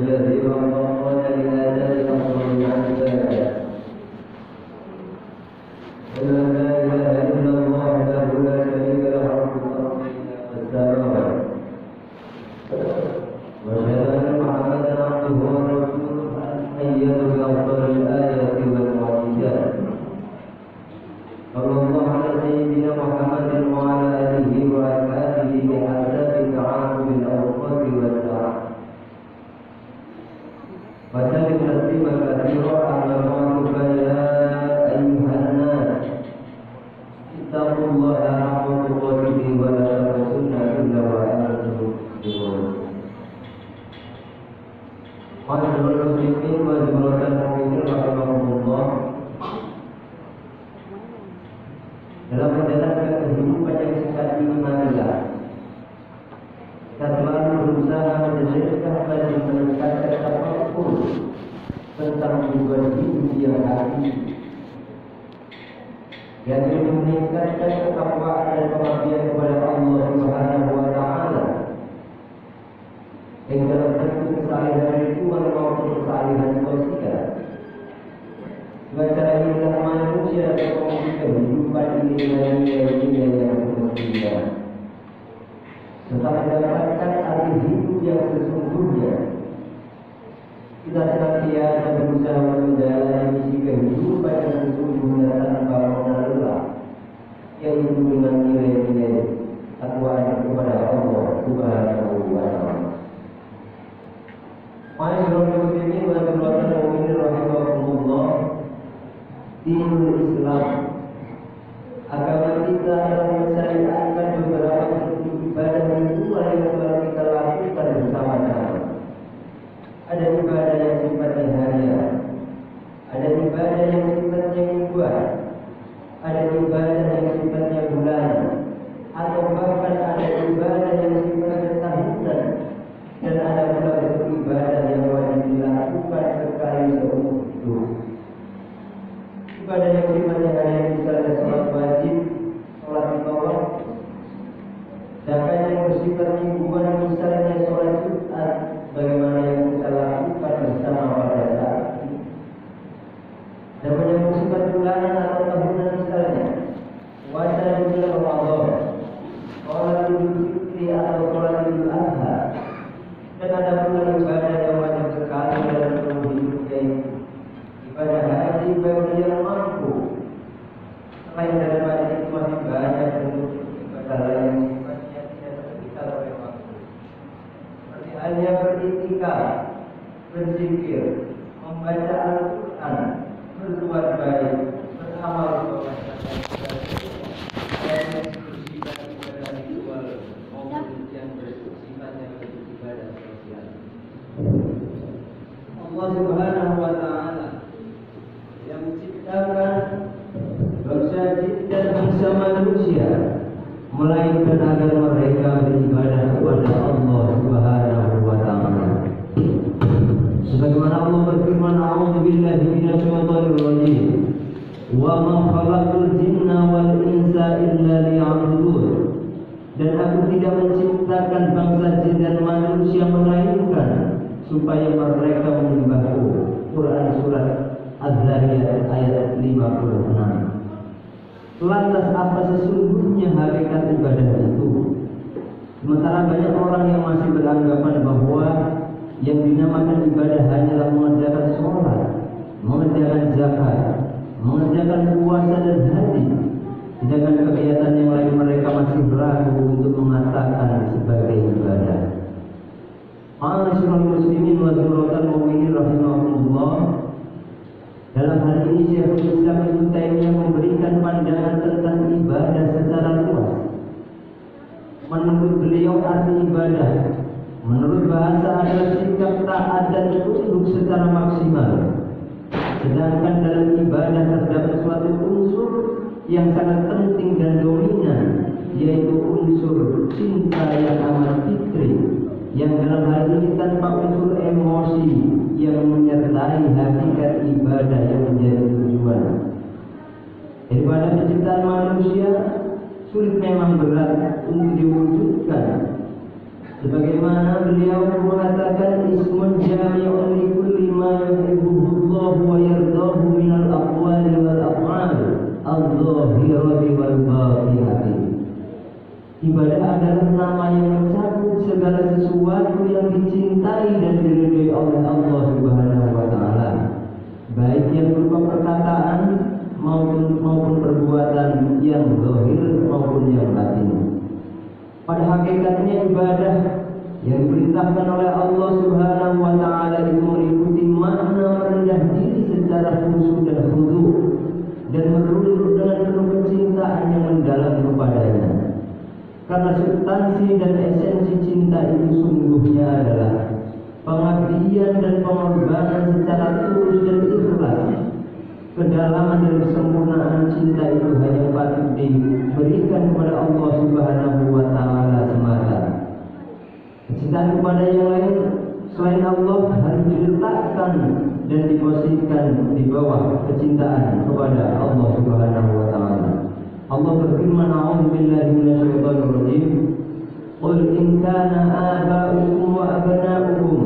جزيرا فقال إلى ذلك أفضل عن ذلك أن لا إله إلا الله وحده لا شريك له رب الأرض والسماوات وأشهد أن محمدا عبده ورسوله أيده بأفضل الآيات والمعجزات صلى الله على سيدنا محمد وعلى آله وأصحابه بحسب تعاقب الأوقات والساعات وسلم تسليما كثيرا أما بعد فيا أيها الناس اتقوا الله حق تقاته ولا تموتن إلا وأنتم مسلمون. Masyaallah muslimin wa jumlatan mu'minin rahimahumullah. Dalam menjalankan kehidupan yang singkat ini marilah kita selalu berusaha menjadikan dan meningkatkan tafakur tentang tujuan hidup yang hakiki, yaitu meningkatkan ketakwaan dan pengabdian kepada Allah Subhanahu wa taala. Yang dalam bentuk kesalihan ritual maupun kesalihan sosial. Dengan cara inilah manusia dapat kehidupan ini dengan nilai-nilai yang semestinya, serta mendapatkan arti hidup yang sesungguhnya. Kita senantiasa berusaha menjalani misi kehidupan yang sesungguhnya tanpa mengenal lelah, yaitu dengan nilai-nilai takwaan kepada Allah Subhanahu wa taala. Masyaallah muslimin wa jumlatan mu'minin rahimahumullah. Dinul Islam, agama kita adalah mensyariatkan beberapa bentuk ibadah ritual yang selalu kita lakukan bersama-sama. Ada ibadah yang sifatnya harian, ada ibadah yang sifatnya mingguan, ada ibadah yang sifatnya bulanan, atau bahkan ada ibadah yang sifatnya tahunan, dan ada pula bentuk ibadah yang wajib dilakukan sekali seumur hidup. Ibadah yang sifatnya harian misalnya sholat wajib, sholat lima waktu. Sedangkan yang bersifat mingguan misalnya sholat Jumat, bagaimana yang kita lakukan bersama pada saat ini. Dan yang bersifat bulanan atau tahunan misalnya puasa di bulan Ramadan, sholat Idul Fitri atau sholat Idul Adha. Dan ada pula ibadah yang wajib sekali dalam seluruh hidup, yaitu ibadah haji bagi yang mampu. Selain daripada itu masih banyak bentuk ibadah lain yang sifatnya tidak terpisah oleh waktu. Seperti halnya beriktikaf, berzikir, membaca Al-Quran, berbuat baik, beramal soleh, dan bersifat ibadah ritual maupun yang bersifatnya ibadah sosial. Allah Subhanahu wa taala yang menciptakan bangsa jin dan bangsa manusia, melainkan agar mereka beribadah kepada Allah Subhanahu wa taala. Sebagaimana Allah berfirman, "A'udzu billahi minasyaitonir rajim. Wa ma khalaqtul jinna wal insa illa liya'budun." Dan aku tidak menciptakan bangsa jin dan manusia melainkan supaya mereka menyembahku. Quran surat Az-Zariyat ayat 56. Lantas apa sesungguhnya hakikat ibadah itu? Sementara banyak orang yang masih beranggapan bahwa yang dinamakan ibadah hanyalah mengerjakan sholat, mengerjakan zakat, mengerjakan puasa dan haji. Sedangkan kegiatan yang lain mereka masih ragu untuk mengatakan sebagai ibadah. Ma'asyiral muslimin wa jumlatan mu'minin rahimahumullah. Dalam hal ini Syekhul Islam Ibnu Taimiyah memberikan pandangan tentang ibadah secara luas. Menurut beliau arti ibadah menurut bahasa adalah sikap taat dan tunduk secara maksimal. Sedangkan dalam ibadah terdapat suatu unsur yang sangat penting dan dominan, yaitu unsur cinta yang amat fitri, yang dalam hal ini tanpa unsur emosi yang menyertai hakikat ibadah yang menjadi tujuan. Daripada penciptaan manusia sulit memang berat untuk diwujudkan, Sebagaimana beliau mengatakan ismun jami'un li kulli ma yuhibbuhullah wa yardahu minal aqwali wal af'al adh-dhahirati wal batinati. Ibadah adalah nama yang mencakup segala sesuatu yang dicintai dan diridhai oleh Allah Subhanahu wa taala, baik yang berupa perkataan maupun perbuatan yang zahir maupun yang batin. Pada hakikatnya ibadah yang diperintahkan oleh Allah Subhanahu wa taala itu meliputi makna merendah diri secara khusyuk dan khudu' dan merunduk dengan penuh kecintaan yang mendalam kepadanya. Karena substansi dan esensi cinta itu sungguhnya adalah pengabdian dan pengorbanan secara tulus dan ikhlas. Kedalaman dan kesempurnaan cinta itu hanya patut diberikan kepada Allah Subhanahu wa taala semata. Kecintaan kepada yang lain selain Allah harus diletakkan dan diposisikan di bawah kecintaan kepada Allah Subhanahu wa taala. Allah berfirman, "A'udzu billahi minasyaitonir rajim. Qul in kana aba'ukum wa abna'ukum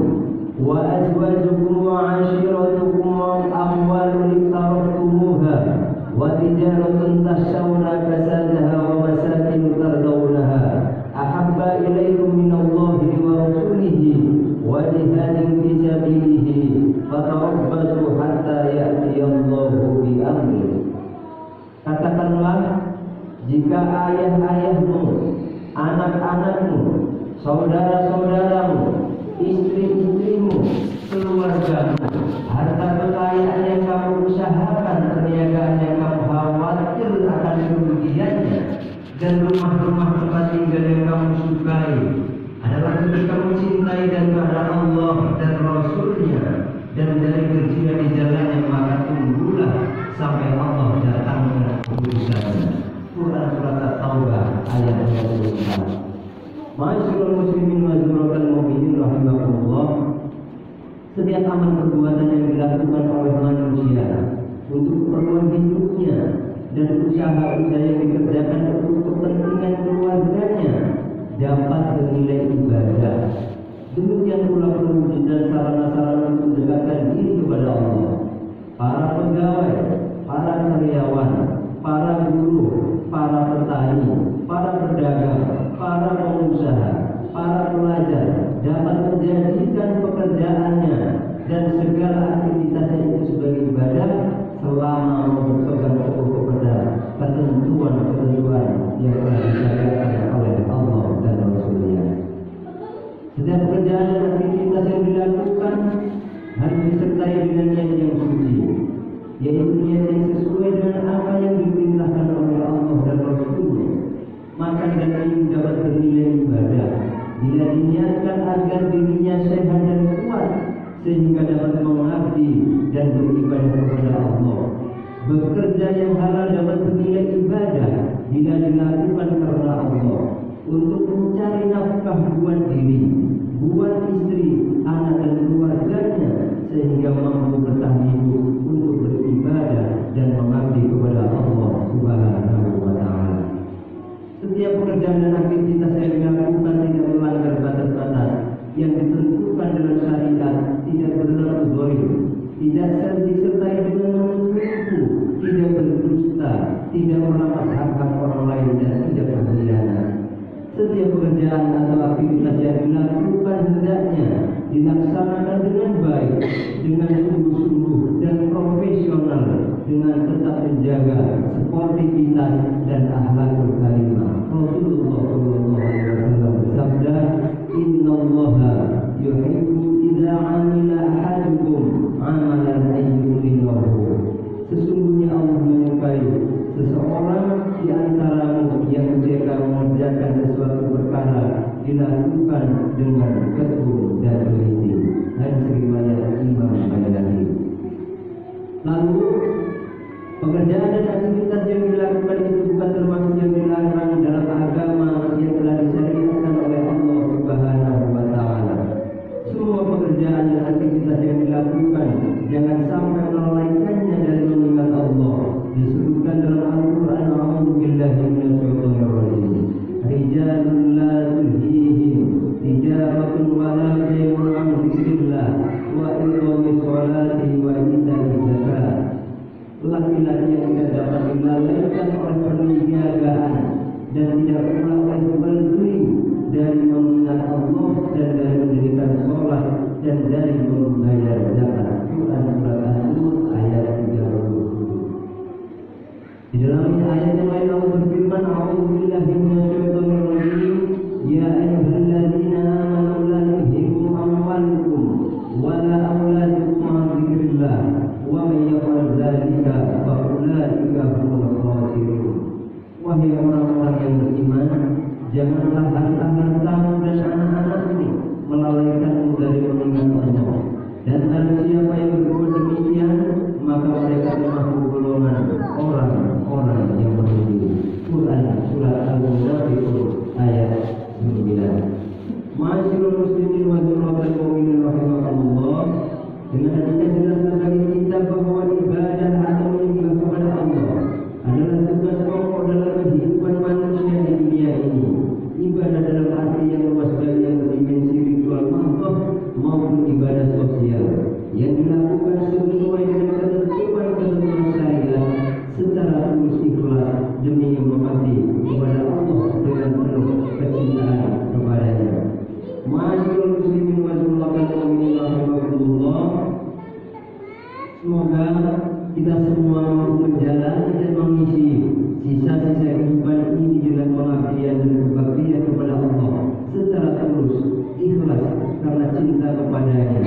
wa azwajukum wa 'ashiratukum wa amwalun iqtaraftumuha wa tijaratun takhshawna kasadaha wa masakin tardawnaha ahabba ilaykum minallahi wa rasulihi wa jihadin fi sabilihi fatarabbasu hatta ya'tiyallahu bi amrihi." Katakanlah, jika ayah-ayahmu, anak-anakmu, saudara-saudaramu, istri-istrimu, keluargamu, harta kekayaan yang kamu usahakan, perniagaan yang kamu khawatir akan kerugiannya, dan rumah-rumah tempat tinggal yang kamu sukai adalah untuk kamu cintai dan kepada Allah dan Rasulnya, dan dari berjihad di jalannya, maka tunggulah sampai Allah datang dengan keputusannya. Quran surat At-Taubah ayat 24. Ma'asyiral muslimin wa dzurratal mu'minin rahimakumullah. Setiap amal perbuatan yang dilakukan oleh manusia untuk keperluan hidupnya dan usaha-usaha yang dikerjakan untuk kepentingan keluarganya dapat bernilai ibadah. Demikian pula perwujudan dan sarana-sarana untuk mendekatkan diri kepada Allah. Para pegawai, para karyawan, para guru, para petani, para pedagang, para pengusaha, para pelajar dapat menjadikan pekerjaannya dan segala aktivitasnya itu sebagai ibadah selama berpegang teguh kepada ketentuan-ketentuan yang telah disyaratkan oleh Allah dan Rasulnya. Setiap pekerjaan dan aktivitas yang dilakukan harus disertai dengan niat yang suci, yaitu niat yang sesuai dengan apa yang diperintahkan oleh Allah dan Rasulnya. Maka niat ini dapat bernilai ibadah bila diniatkan agar dirinya sehat dan kuat sehingga dapat mengabdi dan beribadah kepada Allah. Bekerja yang halal dapat bernilai ibadah bila dilakukan karena Allah, untuk mencari nafkah buat diri, buat istri, anak dan keluarganya, sehingga mampu bertahan hidup untuk beribadah dan mengabdi kepada Allah Subhanahu wa taala. Setiap pekerjaan dan aktivitas yang dilakukan tidak melanggar batas-batas yang ditentukan dalam syariat, tidak berlaku zalim, tidak disertai dengan menipu, tidak berdusta, tidak merampas hak orang lain dan tidak berkhianat. Setiap pekerjaan atau aktivitas yang dilakukan hendaknya dilaksanakan dengan baik, dengan sungguh-sungguh dan profesional, dengan tetap menjaga sportivitas dan akhlakul karimah. Rasulullah sallallahu alaihi wasallam bersabda, "Innallaha yuhibbu idza 'amila ahadukum 'amalan ayyuhinahu." Sesungguhnya Allah menyukai seseorang di antaramu yang jika mengerjakan sesuatu perkara dilakukan dengan tekun dan teliti. Hadis riwayat Imam Al-Bukhari. Lalu pekerjaan dan aktivitas yang dilakukan itu bukan termasuk yang dilarang dalam agama yang telah disyariatkan oleh Allah Subhanahu wa taala. Semua pekerjaan dan aktivitas yang dilakukan jangan sampai melalaikannya dari mengingat Allah. Disebutkan dalam Al-Quran, "A'udzu billahi minasyaitonir rajim. Rijalun la tulhihim wa ita'i zakat. Laki-laki yang tidak dapat dilalaikan oleh penjagaan dan tidak pula oleh jual beli dari mengingat Allah dan dari mendirikan sholat dan dari membayar zakat. Quran surat An-Nur ayat 30. Di dalam ayat yang lain Allah berfirman, "A'udzubillahi minasyaitonir rajim. Ya ayyuhalladzina amanu la tulhikum amwalukum wa la auladukum 'an dzikrillah wa may yaf'al dzalika fa ulaika humul khasirun." Wahai orang-orang yang beriman, janganlah harta-hartamu dan anak-anak ini melalaikanmu dari mengingat Allah. Dan barang siapa yang berbuat demikian, maka mereka termasuk golongan orang-orang yang merugi. Quran surat Al-Munafiqun ayat 9. Ma'asyiral muslimin wa hadirin mu'minin rahimakumullah. Dengan adanya jelaskan bagi kita bahwa ibadah atau menyembah kepada Allah adalah tugas pokok dalam kehidupan manusia di dunia ini. Ibadah dalam arti yang luas baik yang berdimensi ritual mahdoh maupun ibadah sosial yang dilakukan sesuai dengan ketentuan syariat secara tulus ikhlas demi mengabdi kepada Allah dengan penuh kecintaan kepadanya. Ma'asyiral muslimin wal mu'minin rahimakumullah. Semoga kita semua mampu menjalani dan mengisi sisa-sisa kehidupan ini dengan pengabdian dan berbakti kepada Allah secara tulus, ikhlas karena cinta kepadanya,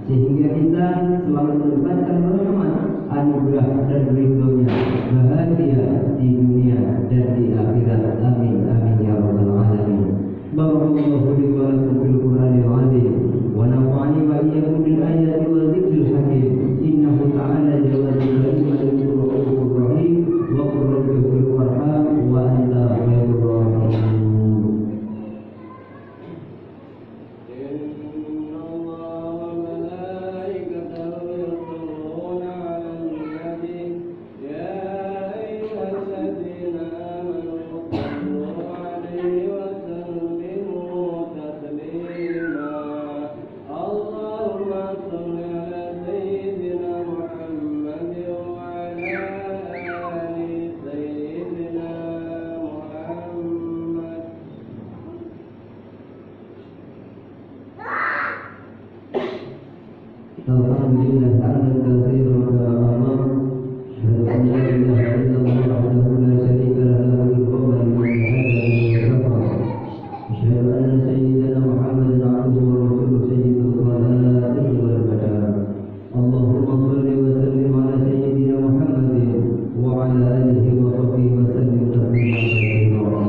sehingga kita selalu mendapatkan rahmat, anugerah dan ridhonya, bahagia di dunia dan di akhirat. Amin amin ya rabbal alamin. Barakallahu li wa lakum fil Qur'anil azim wa nafa'ani wa iyyakum bil ayati wa dzikril hakim. Innahu ta'ala jalla jalaluhu rahim wa qur rabbi fil warham wa anta khairur rahimin. Alhamdulillah hamdan katsiran kama asyhadu an la ilaha illallah wahdahu la syarika lahu al-mulku wa lahu asyhadu anna sayyidana Muhammadan 'abduhu wa rasuluhu sayyidul khalaiqi wal bashar. Allahumma shalli wa sallim ala sayyidina Muhammadin wa ala alihi wa sahbihi wa sallim tasliman katsiran.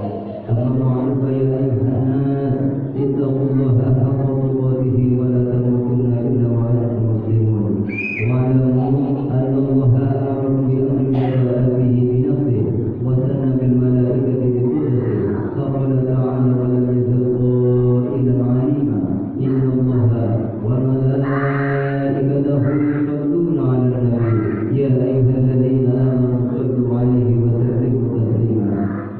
Amma ba'du fa ya ayyuhan nas ittaqullaha haqqa tuqatih wa la tamutunna illa wa antum muslimun. Wa'lamu anna Allaha amara bi amrin bada'a bihi bi nafsihi wa sanna bil malaikati bi qudratihi. Qala ta'ala wa lam yazal qailan 'alima inna Allaha wa malaikatahu yusalluna 'alan nabi ya ayyuhalladzina amanu sallu 'alaihi wa sallimu taslima.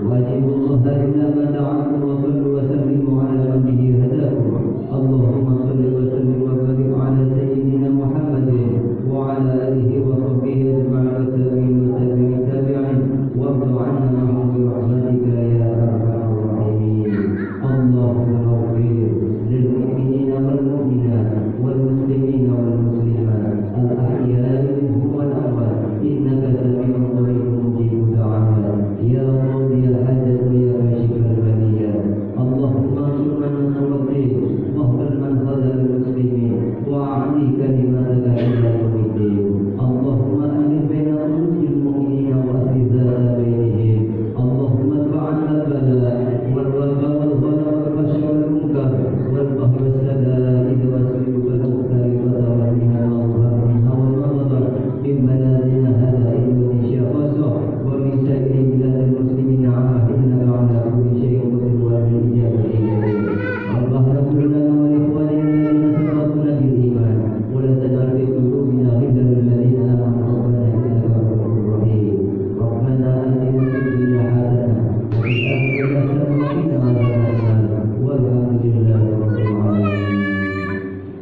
Wajibu Allah illa ma da'akum wa sallu wa sallimu 'ala man bihi hadakum. Allahumma salli wa sallim wa barik 'ala sayyidina Muhammadin wa 'ala alihi wa sahbihi ajma'in tabi'in tabi'in wa'fu 'anna ma'hum bi rahmatika ya arhamar rahimin. Allahumma ighfir lil mu'minina wal mu'minat wal muslimina wal muslimat al ahya'i minhum wal amwat innaka sami'un qaribun mujibud da'awat ya qadiyal hajat wa ya kashifal baliyat. Allahumma ansur man nasaratin wahfaz man khadal muslimin wa a'li kalimataka ila yaumiddin. Allahumma alif baina qulubil mu'minina wa asliha bainihim. Allahumma adfa'na al-bala wal wabaa wal ghala wal fahsha wal munkar wal baghy was sada'id was suyub al mukhtalifata wal minha wal minha wal madar min baladina hadha Indonesia khasah wa min sa'iri biladil muslimin 'amma innaka 'ala kulli shay'in qadir wa bil ijabati jadir. Rabbana ighfir lana wa li ikhwanina alladhina sabaquna bil iman wa la taj'al fi qulubina ghillan lil ladzina amanu rabbana innaka ra'ufur rahim. Rabbana atina fid dunya hasanah wa fil akhirati hasanah wa qina adzaban nar. Walhamdulillahi rabbil alamin.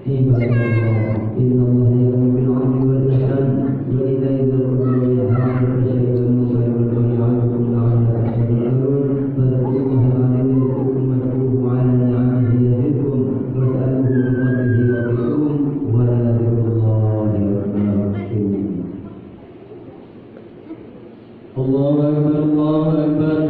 Ibadallah, innallaha ya'muru bil 'adli wal ihsan الله أكبر الله أكبر